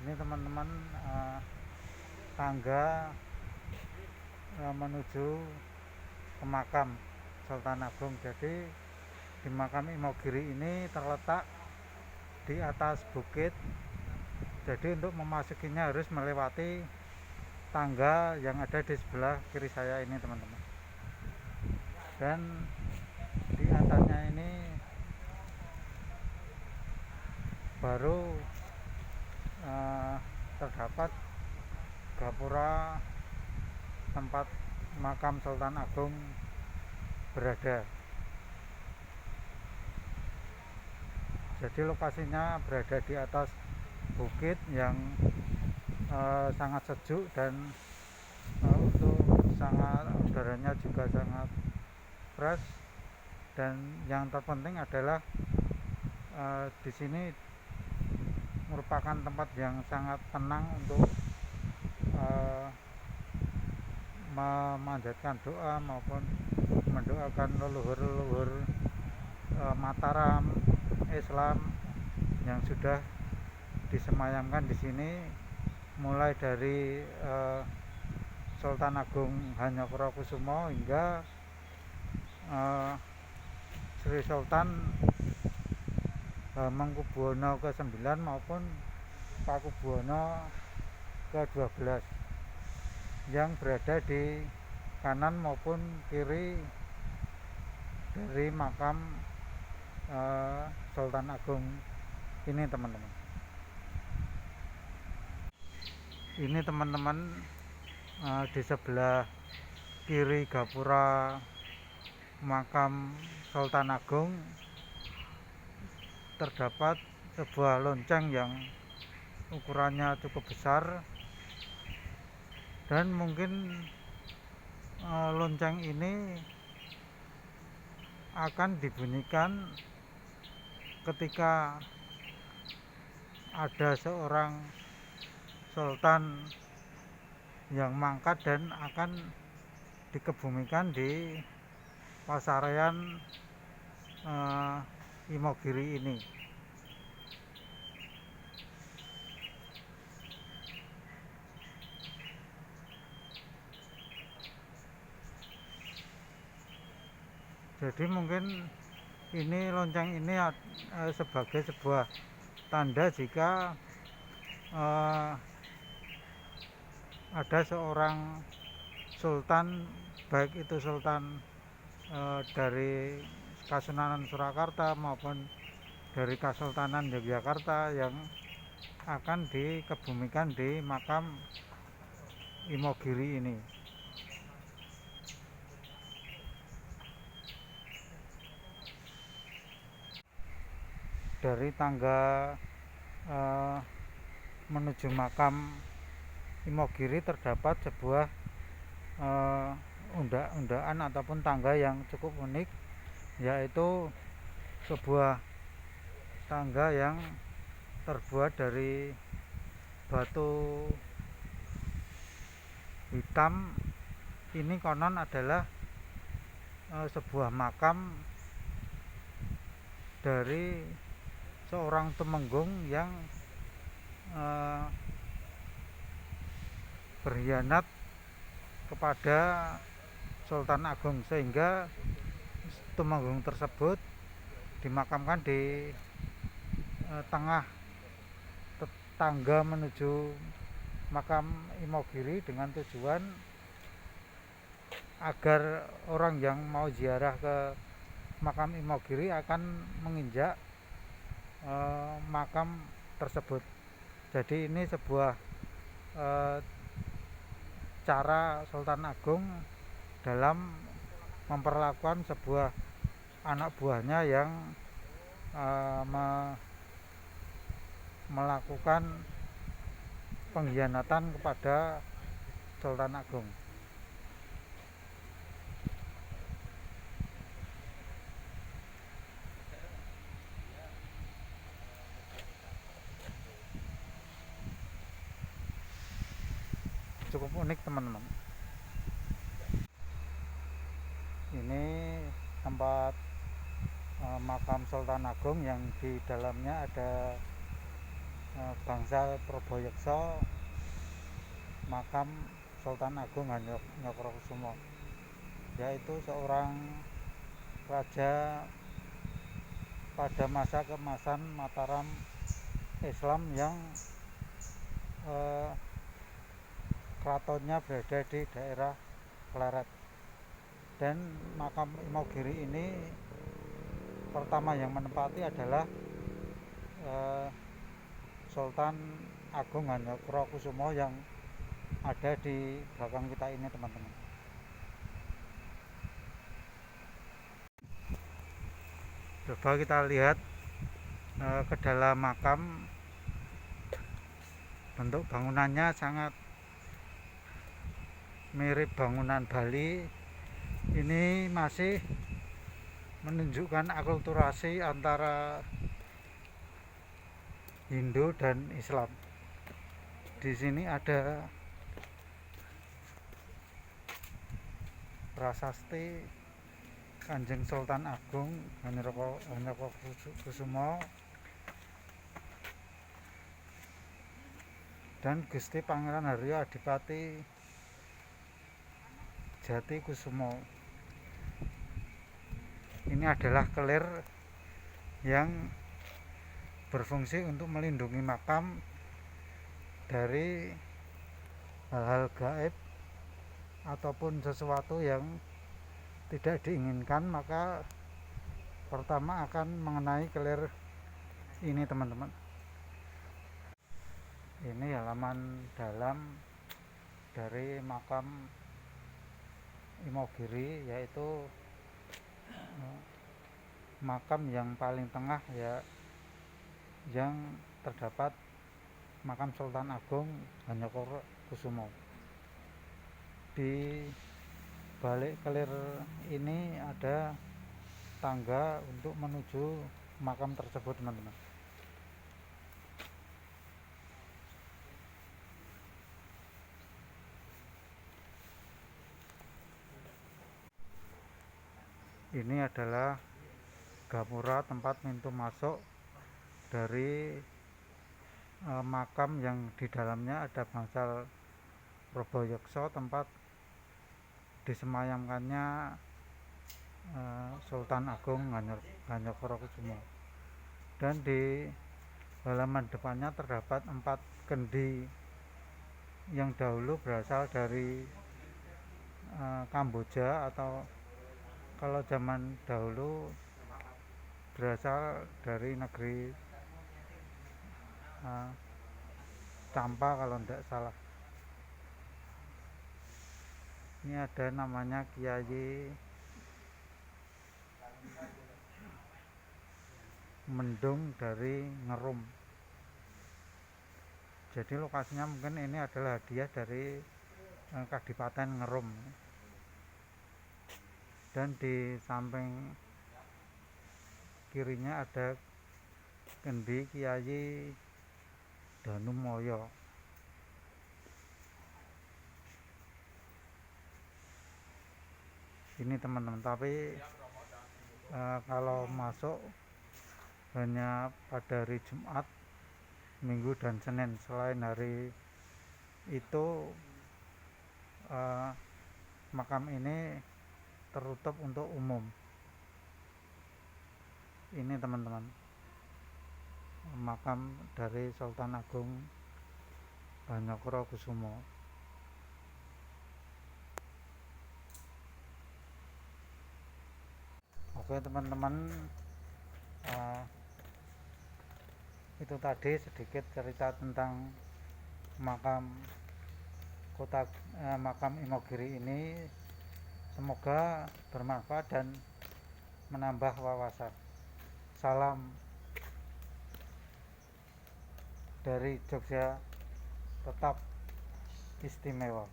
ini teman-teman, tangga menuju ke makam Sultan Agung. Jadi di makam Imogiri ini terletak di atas bukit. Jadi untuk memasukinya harus melewati tangga yang ada di sebelah kiri saya ini teman-teman. Dan di atasnya ini baru terdapat gapura tempat makam Sultan Agung berada. Jadi lokasinya berada di atas bukit yang sangat sejuk dan untuk udaranya juga sangat fresh. Dan yang terpenting adalah di sini merupakan tempat yang sangat tenang untuk memanjatkan doa maupun mendoakan leluhur-leluhur Mataram Islam yang sudah disemayamkan di sini, mulai dari Sultan Agung Hanyokrokusumo hingga Sri Sultan Hamengkubuwono ke-9 maupun Pakubuwono ke-12 yang berada di kanan maupun kiri dari makam Sultan Agung ini teman-teman. Ini teman-teman, di sebelah kiri gapura makam Sultan Agung terdapat sebuah lonceng yang ukurannya cukup besar, dan mungkin lonceng ini akan dibunyikan ketika ada seorang sultan yang mangkat dan akan dikebumikan di pasarean Imogiri ini. Jadi mungkin ini lonceng ini sebagai sebuah tanda jika ada seorang sultan, baik itu sultan dari Kasunanan Surakarta maupun dari Kasultanan Yogyakarta, yang akan dikebumikan di makam Imogiri ini. Dari tangga menuju makam Imogiri terdapat sebuah undaan ataupun tangga yang cukup unik, yaitu sebuah tangga yang terbuat dari batu hitam. Ini konon adalah sebuah makam dari seorang tumenggung yang berkhianat kepada Sultan Agung, sehingga tumenggung tersebut dimakamkan di tengah tangga menuju makam Imogiri, dengan tujuan agar orang yang mau ziarah ke makam Imogiri akan menginjak makam tersebut. Jadi ini sebuah cara Sultan Agung dalam memperlakukan sebuah anak buahnya yang melakukan pengkhianatan kepada Sultan Agung. Cukup unik teman-teman. Ini tempat makam Sultan Agung yang di dalamnya ada bangsal Proboyekso, makam Sultan Agung Hanyokrokusumo, yaitu seorang raja pada masa keemasan Mataram Islam yang keratonnya berada di daerah Pleret. Dan makam Imogiri ini pertama yang menempati adalah Sultan Agung Hanyokrokusumo yang ada di belakang kita ini, teman-teman. Coba kita lihat ke dalam makam. Bentuk bangunannya sangat mirip bangunan Bali. Ini masih menunjukkan akulturasi antara Hindu dan Islam. Di sini ada prasasti Kanjeng Sultan Agung Hanyokrokusumo dan Gusti Pangeran Haryo Adipati Jatikusumo. Ini adalah kelir yang berfungsi untuk melindungi makam dari hal-hal gaib ataupun sesuatu yang tidak diinginkan, maka pertama akan mengenai kelir ini, teman-teman. Ini halaman dalam dari makam Imogiri, yaitu makam yang paling tengah ya, yang terdapat makam Sultan Agung Hanyokrokusumo. Di balik kelir ini ada tangga untuk menuju makam tersebut, teman-teman. Ini adalah gapura, tempat pintu masuk dari makam yang di dalamnya ada bangsal Proboyekso, tempat disemayamkannya Sultan Agung Hanyokrokusumo. Dan di halaman depannya terdapat 4 kendi yang dahulu berasal dari Kamboja, atau kalau zaman dahulu berasal dari negeri Campa kalau tidak salah. Ini ada namanya Kiai Mendung dari Ngerum. Jadi lokasinya mungkin ini adalah hadiah dari Kadipaten Ngerum. Dan di samping kirinya ada kendi Kiai Danumoyo. Ini, teman-teman, tapi kalau masuk hanya pada hari Jumat, Minggu, dan Senin. Selain hari itu makam ini tertutup untuk umum. Ini, teman-teman, makam dari Sultan Agung Hanyokrokusumo. Oke, teman-teman, itu tadi sedikit cerita tentang makam makam Imogiri ini. Semoga bermanfaat dan menambah wawasan. Salam dari Jogja, tetap istimewa.